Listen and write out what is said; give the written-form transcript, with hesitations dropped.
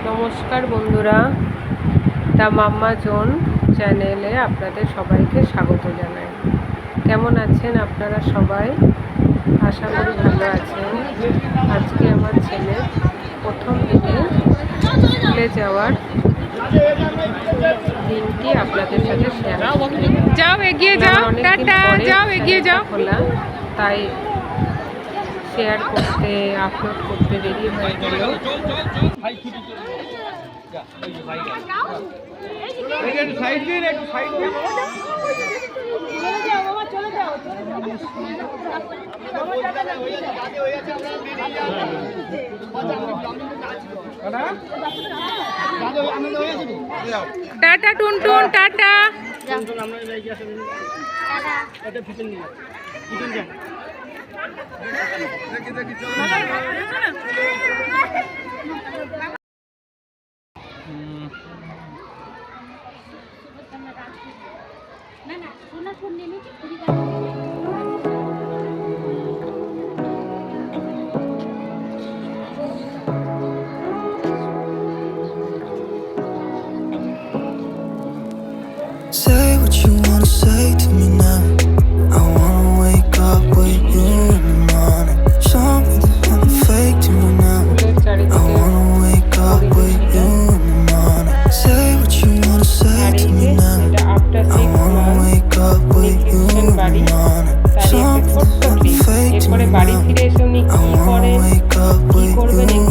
নমস্কার বন্ধুরা, the mamma zone চ্যানেলে আপনাদের সবাইকে স্বাগত জানাই। কেমন আছেন আপনারা সবাই? আশা করি ভালো আছেন। আজকে আমার ছেলে প্রথম দিনে স্কুলে যাওয়ার দিনটি আপনাদের সাথে শেয়ার করছি। যাও এগিয়ে যাও, টাটা, যাও এগিয়ে যাও। খোলা তাই শেয়ার করতে আপলোড করতে দেরি হয়ে গেল। Tata Tuntun, tata. Say what you wanna say to me now. I wanna wake up with you in the morning. Show me that I'm fake to me now. I wanna wake up with you in the morning. Say what you wanna say to me now. I wanna wake up with you in the morning. Show me that I'm fake to me now. I wanna wake up with you in the morning.